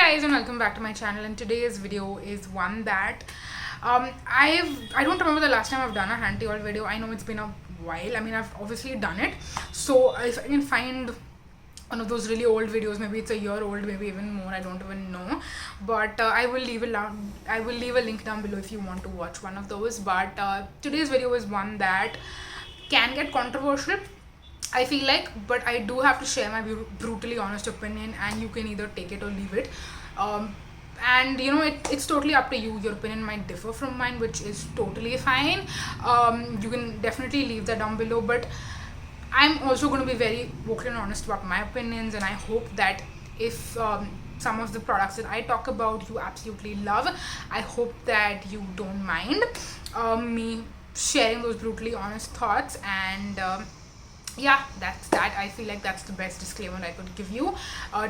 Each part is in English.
guys, and welcome back to my channel. And today's video is one that I don't remember the last time I've done a Antihaul video. I know it's been a while. I mean, I've obviously done it, so if I can find one of those really old videos, maybe it's a year old, maybe even more, I don't even know, but I will leave a link down below if you want to watch one of those. But today's video is one that can get controversial, I feel like, but I do have to share my brutally honest opinion, and you can either take it or leave it. And you know, it's totally up to you. Your opinion might differ from mine, which is totally fine. You can definitely leave that down below, but I'm also going to be very vocal and honest about my opinions, and I hope that if some of the products that I talk about you absolutely love, I hope that you don't mind me sharing those brutally honest thoughts. And yeah, that's that. I feel like that's the best disclaimer I could give you.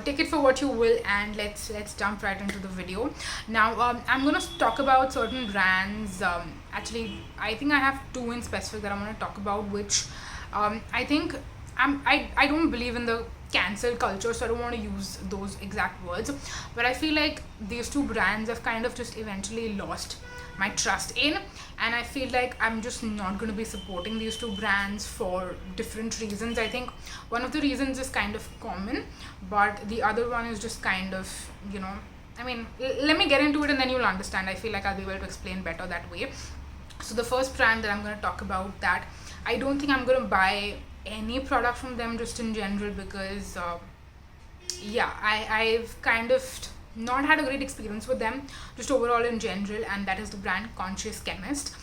Take it for what you will, and let's jump right into the video. Now I'm gonna talk about certain brands. Actually, I think I have two in specific that I'm gonna talk about, which I think I don't believe in the cancel culture, so I don't want to use those exact words, but I feel like these two brands have kind of just eventually lost my trust in, and I feel like I'm just not going to be supporting these two brands for different reasons. I think one of the reasons is kind of common, but the other one is just kind of, you know, I mean, let me get into it and then you'll understand. I feel like I'll be able to explain better that way. So the first brand that I'm going to talk about, that I don't think I'm going to buy any product from them just in general, because yeah, I've kind of not had a great experience with them just overall in general, and that is the brand Chemist.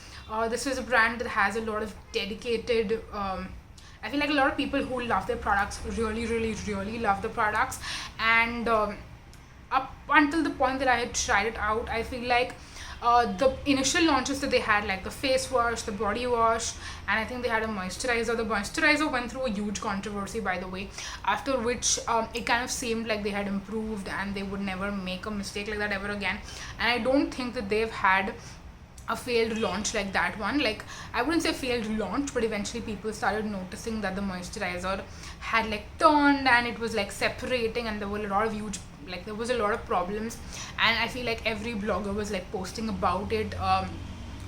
This is a brand that has a lot of dedicated I feel like a lot of people who love their products really love the products, and up until the point that I had tried it out, I feel like the initial launches that they had, like the face wash, the body wash, and I think they had a moisturizer. The moisturizer went through a huge controversy, by the way, after which it kind of seemed like they had improved and they would never make a mistake like that ever again. And I don't think that they've had a failed launch like that one. Like, I wouldn't say failed launch, but eventually people started noticing that the moisturizer had like turned and it was like separating, and there were a lot of there was a lot of problems, and I feel like every blogger was like posting about it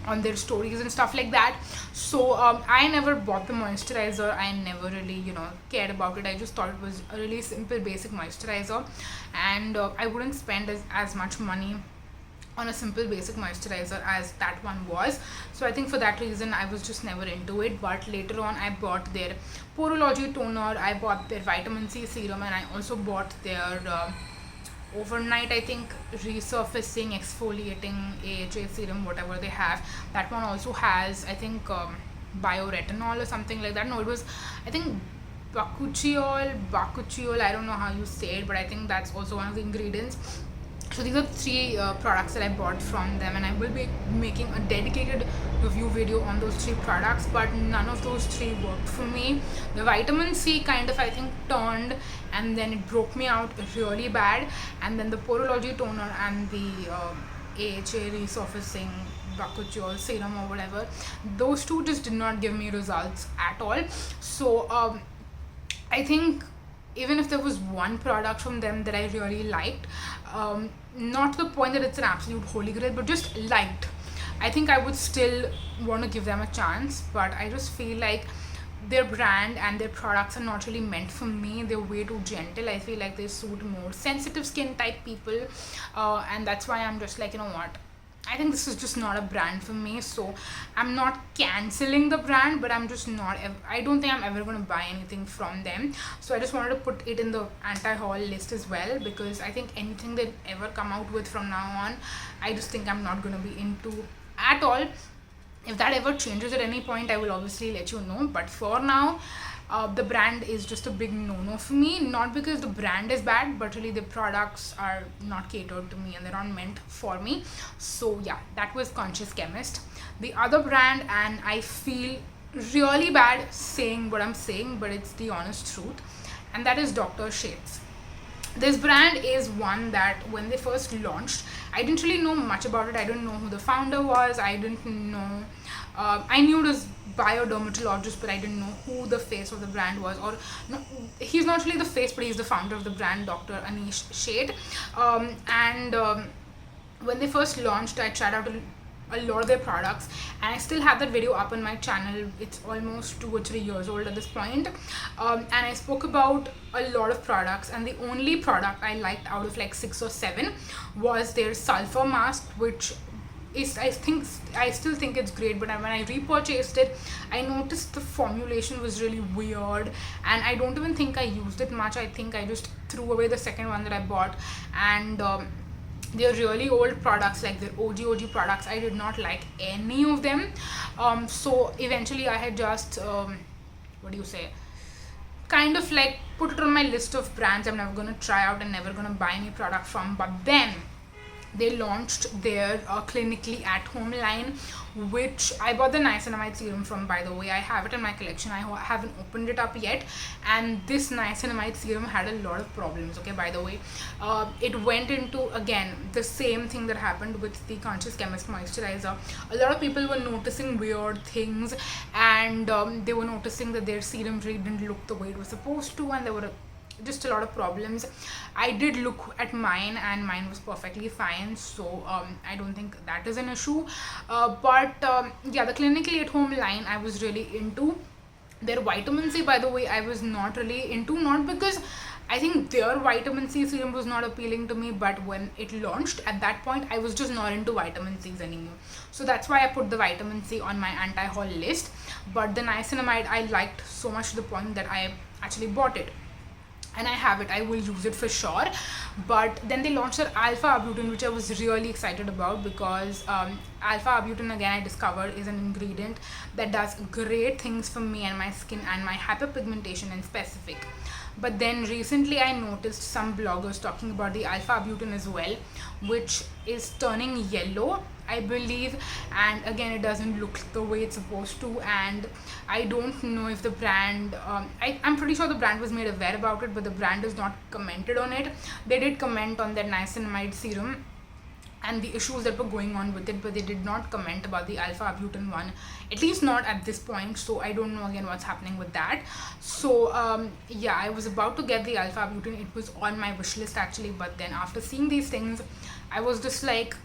on their stories and stuff like that. So I never bought the moisturizer. I never really, you know, cared about it. I just thought it was a really simple basic moisturizer, and I wouldn't spend as much money on a simple basic moisturizer as that one was. So I think for that reason I was just never into it. But later on I bought their Porology Toner, I bought their Vitamin C Serum, and I also bought their overnight, I think, resurfacing exfoliating AHA serum, whatever they have. That one also has, I think, bioretinol or something like that. No, it was, I think, bakuchiol, I don't know how you say it, but I think that's also one of the ingredients. So these are three products that I bought from them, and I will be making a dedicated review video on those three products, but none of those three worked for me. The vitamin C kind of, I think, turned, and then it broke me out really bad, and then the Porology Toner and the AHA resurfacing bakuchiol serum or whatever, those two just did not give me results at all. So I think even if there was one product from them that I really liked, not to the point that it's an absolute holy grail, but just liked, I think I would still want to give them a chance. But I just feel like their brand and their products are not really meant for me. They're way too gentle. I feel like they suit more sensitive skin type people, and that's why I'm just like, you know what, I think this is just not a brand for me. So I'm not cancelling the brand, but I'm just not, I don't think I'm ever going to buy anything from them. So I just wanted to put it in the anti-haul list as well, because I think anything they ever come out with from now on, I just think I'm not going to be into at all. If that ever changes at any point, I will obviously let you know, but for now the brand is just a big no-no for me. Not because the brand is bad, but really the products are not catered to me and they're not meant for me. So yeah, that was Chemist. The other brand, and I feel really bad saying what I'm saying, but it's the honest truth, and that is Dr. Shades. This brand is one that when they first launched, I didn't really know much about it. I didn't know who the founder was. I didn't know. I knew it was biodermatologist, but I didn't know who the face of the brand was. Or no, he's not really the face, but he's the founder of the brand, Dr. Anish Shade. And when they first launched, I tried out a lot of their products, and I still have that video up on my channel. It's almost 2 or 3 years old at this point. And I spoke about a lot of products, and the only product I liked out of like 6 or 7 was their sulfur mask, which is, I still think it's great, but when I repurchased it, I noticed the formulation was really weird, and I don't even think I used it much. I think I just threw away the second one that I bought. And they're really old products, like their OG products. I did not like any of them. So eventually I had just kind of like put it on my list of brands I'm never gonna try out and never gonna buy any product from. But then they launched their clinically at home line, which I bought the niacinamide serum from, by the way. I have it in my collection. I haven't opened it up yet, and this niacinamide serum had a lot of problems, okay, by the way. It went into, again, the same thing that happened with the Conscious Chemist moisturizer. A lot of people were noticing weird things, and they were noticing that their serum really didn't look the way it was supposed to, and there were just a lot of problems. I did look at mine, and mine was perfectly fine, so I don't think that is an issue. But yeah, the clinically at home line I was really into. Their vitamin C, by the way, I was not really into, not because I think their vitamin C serum was not appealing to me, but when it launched, at that point I was just not into vitamin C's anymore. So that's why I put the vitamin C on my anti-haul list. But the niacinamide I liked so much to the point that I actually bought it, and I have it. I will use it for sure. But then they launched their alpha arbutin, which I was really excited about, because alpha arbutin, again, I discovered is an ingredient that does great things for me and my skin and my hyperpigmentation in specific. But then recently I noticed some bloggers talking about the alpha arbutin as well, which is turning yellow, I believe, and again, it doesn't look the way it's supposed to. And I don't know if the brand, I'm pretty sure the brand was made aware about it, but the brand has not commented on it. They did comment on that niacinamide serum and the issues that were going on with it, but they did not comment about the alpha arbutin one, at least not at this point. So I don't know again what's happening with that. So yeah, I was about to get the alpha arbutin. It was on my wish list actually, but then after seeing these things, I was just like,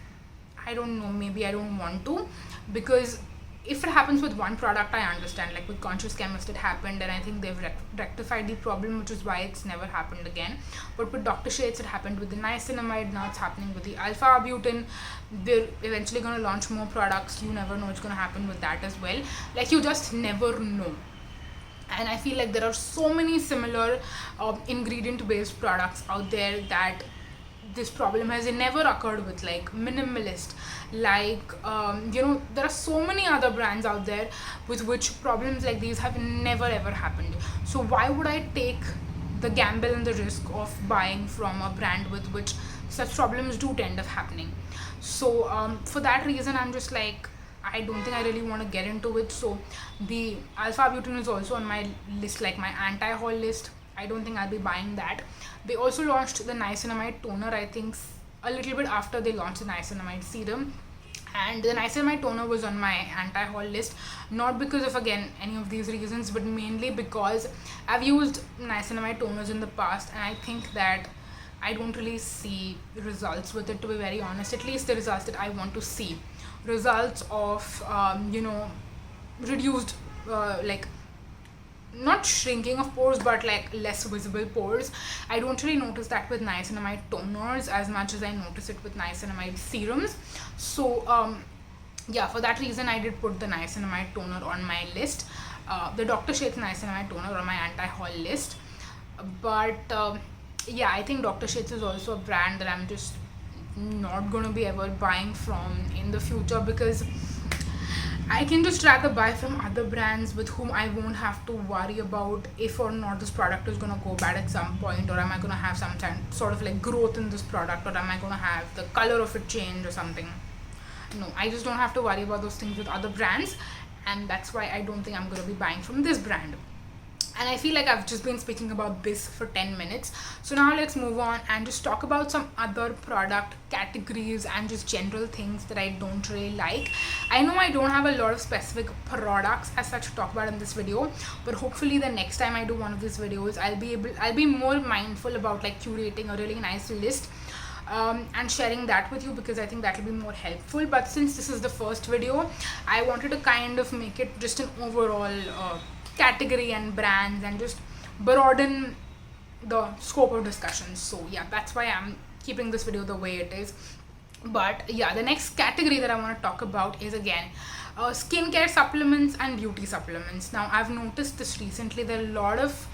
I don't know, maybe I don't want to, because if it happens with one product, I understand. Like with Conscious Chemist, it happened, and I think they've rectified the problem, which is why it's never happened again. But with Dr. Shades, it happened with the niacinamide. Now it's happening with the alpha arbutin. They're eventually going to launch more products. You never know what's going to happen with that as well. Like, you just never know. And I feel like there are so many similar ingredient-based products out there that this problem has never occurred with, like Minimalist, like there are so many other brands out there with which problems like these have never ever happened. So why would I take the gamble and the risk of buying from a brand with which such problems do tend of happening? So for that reason, I'm just like, I don't think I really want to get into it. So the alpha arbutin is also on my list, like my anti-haul list. I don't think I'll be buying that. They also launched the Niacinamide Toner, I think a little bit after they launched the Niacinamide Serum. And the Niacinamide Toner was on my anti-haul list, not because of, again, any of these reasons, but mainly because I've used Niacinamide Toners in the past, and I think that I don't really see results with it, to be very honest. At least the results that I want to see. Results of, reduced, like, not shrinking of pores, but like less visible pores. I don't really notice that with niacinamide toners as much as I notice it with niacinamide serums. So yeah, for that reason I did put the niacinamide toner on my list, the Dr. Shades niacinamide toner on my anti-haul list. But yeah, I think Dr. Shades is also a brand that I'm just not going to be ever buying from in the future, because I can just rather buy from other brands with whom I won't have to worry about if or not this product is going to go bad at some point, or am I going to have some sort of like growth in this product, or am I going to have the color of it change or something. No, I just don't have to worry about those things with other brands, and that's why I don't think I'm going to be buying from this brand. And I feel like I've just been speaking about this for 10 minutes. So now let's move on and just talk about some other product categories and just general things that I don't really like. I know I don't have a lot of specific products as such to talk about in this video, but hopefully the next time I do one of these videos, I'll be more mindful about like curating a really nice list and sharing that with you, because I think that will be more helpful. But since this is the first video, I wanted to kind of make it just an overall category and brands and just broaden the scope of discussions. So yeah, that's why I'm keeping this video the way it is. But yeah, the next category that I want to talk about is again skincare supplements and beauty supplements. Now I've noticed this recently. There are a lot of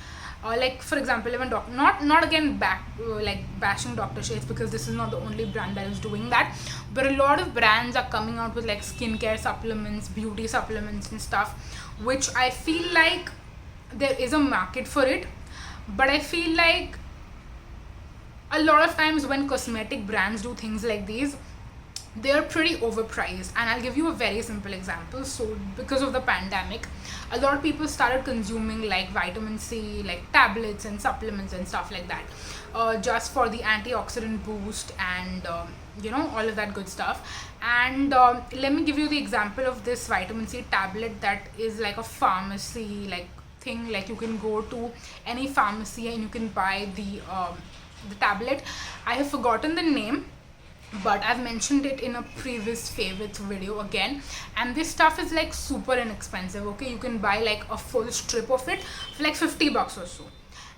like for example, even not again like bashing Dr. Shades, because this is not the only brand that is doing that, but a lot of brands are coming out with like skincare supplements, beauty supplements and stuff, which I feel like there is a market for it. But I feel like a lot of times when cosmetic brands do things like these, they're pretty overpriced. And I'll give you a very simple example. So because of the pandemic, a lot of people started consuming like vitamin C, like tablets and supplements and stuff like that, just for the antioxidant boost and all of that good stuff. And let me give you the example of this vitamin C tablet that is like a pharmacy like thing. Like you can go to any pharmacy and you can buy the tablet. I have forgotten the name, but I've mentioned it in a previous favorites video again. And this stuff is like super inexpensive. Okay, you can buy like a full strip of it for like $50 or so.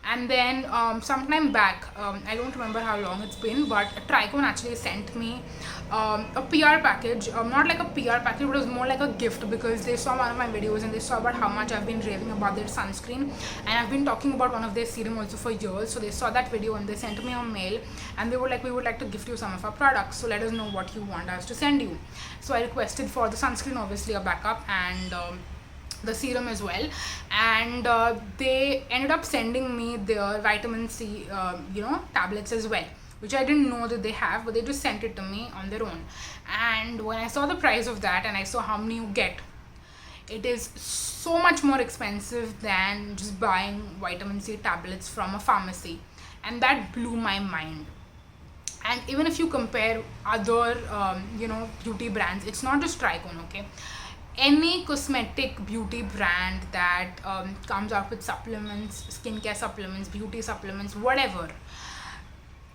And then sometime back, I don't remember how long it's been, but Tricon actually sent me a PR package, not like a PR package, but it was more like a gift, because they saw one of my videos and they saw about how much I've been raving about their sunscreen, and I've been talking about one of their serum also for years. So they saw that video and they sent me a mail and they were like, we would like to gift you some of our products, so let us know what you want us to send you. So I requested for the sunscreen, obviously a backup, and the serum as well. And they ended up sending me their vitamin C tablets as well, which I didn't know that they have, but they just sent it to me on their own. And when I saw the price of that and I saw how many you get, it is so much more expensive than just buying vitamin C tablets from a pharmacy, and that blew my mind. And even if you compare other beauty brands, it's not just Tricon, okay, any cosmetic beauty brand that comes out with supplements, skincare supplements, beauty supplements, whatever,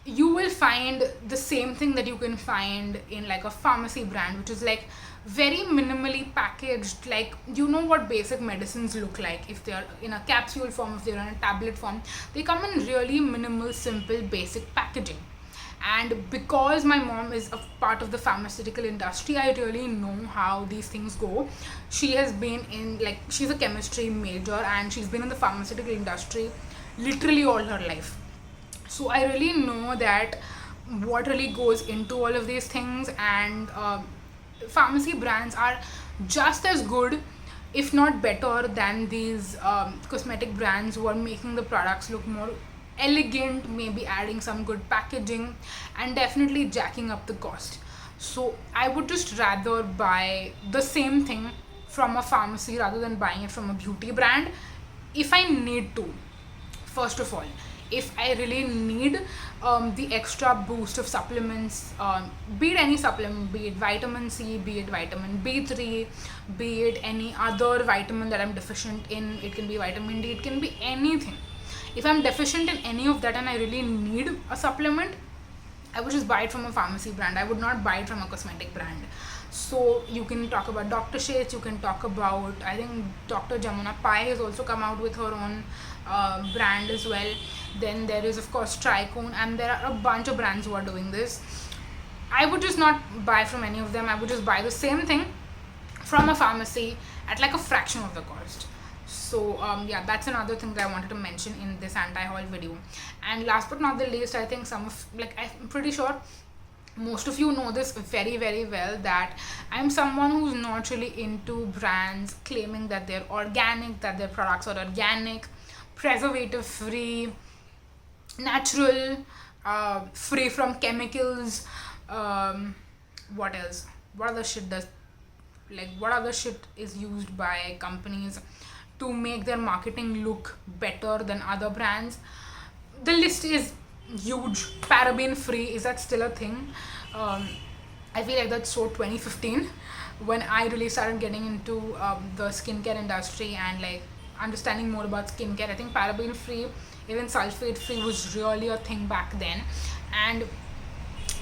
you will find the same thing that you can find in like a pharmacy brand, which is like very minimally packaged. Like, you know what basic medicines look like if they're in a capsule form, if they're in a tablet form. They come in really minimal, simple, basic packaging. And because my mom is a part of the pharmaceutical industry, I really know how these things go. She has been in, like, she's a chemistry major and she's been in the pharmaceutical industry literally all her life. So I really know that what really goes into all of these things. And pharmacy brands are just as good, if not better, than these cosmetic brands who are making the products look more elegant, maybe adding some good packaging, and definitely jacking up the cost. So I would just rather buy the same thing from a pharmacy rather than buying it from a beauty brand if I need to. First of all, if I really need the extra boost of supplements, be it any supplement, be it vitamin C, be it vitamin B3, be it any other vitamin that I'm deficient in, it can be vitamin D, it can be anything. If I'm deficient in any of that and I really need a supplement, I would just buy it from a pharmacy brand. I would not buy it from a cosmetic brand. So you can talk about Dr. Shades, you can talk about, I think Dr. Jamuna Pai has also come out with her own brand as well. Then there is of course Tricon, and there are a bunch of brands who are doing this. I would just not buy from any of them. I would just buy the same thing from a pharmacy at like a fraction of the cost. So yeah, that's another thing that I wanted to mention in this anti-haul video. And last but not the least, I think I'm pretty sure most of you know this very, very well, that I'm someone who's not really into brands claiming that they're organic, that their products are organic, preservative free, natural, free from chemicals. What else? What other shit is used by companies to make their marketing look better than other brands. The list is huge. Paraben free, is that still a thing? I feel like that's so 2015 when I really started getting into the skincare industry and like understanding more about skincare. I think paraben free, even sulfate free was really a thing back then, and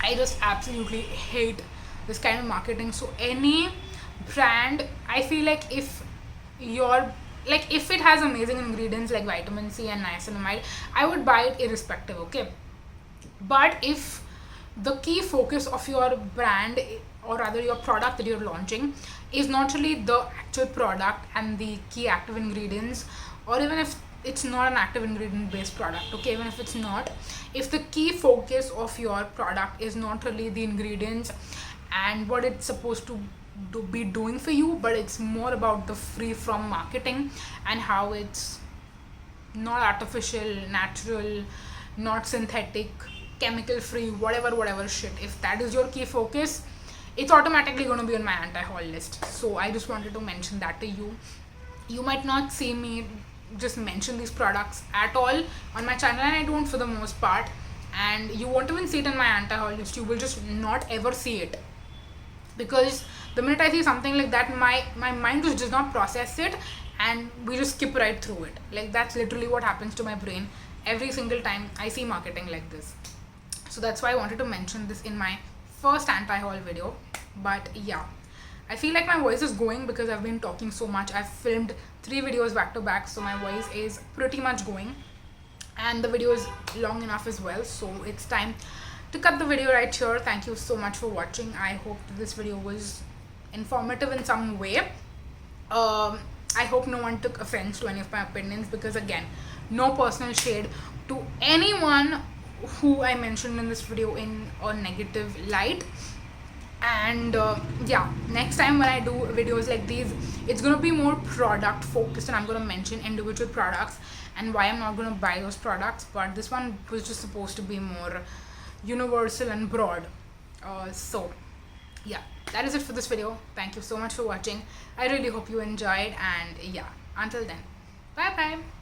I just absolutely hate this kind of marketing. So any brand, I feel like if it has amazing ingredients like vitamin C and niacinamide, I would buy it irrespective, okay? But if the key focus of your brand, or rather your product that you're launching, is not really the actual product and the key active ingredients, or even if it's not an active ingredient based product, okay, even if it's not, if the key focus of your product is not really the ingredients and what it's supposed to be doing for you, but it's more about the free from marketing and how it's not artificial, natural, not synthetic, chemical free, whatever shit, if that is your key focus, it's automatically going to be on my anti-haul list. So I just wanted to mention that to you. You might not see me just mention these products at all on my channel, and I don't for the most part, and you won't even see it in my anti-haul list. You will just not ever see it, because the minute I see something like that, my mind just does not process it, and we just skip right through it. Like, that's literally what happens to my brain every single time I see marketing like this. So that's why I wanted to mention this in my first anti-haul video. But yeah, I feel like my voice is going because I've been talking so much. I've filmed 3 videos back to back, so my voice is pretty much going, and the video is long enough as well, so it's time to cut the video right here. Thank you so much for watching. I hope this video was informative in some way. I hope no one took offense to any of my opinions, because again, no personal shade to anyone who I mentioned in this video in a negative light. And yeah, next time when I do videos like these, it's gonna be more product focused, and I'm gonna mention individual products and why I'm not gonna buy those products. But this one was just supposed to be more universal and broad. So yeah, that is it for this video. Thank you so much for watching. I really hope you enjoyed, and yeah, until then, bye bye.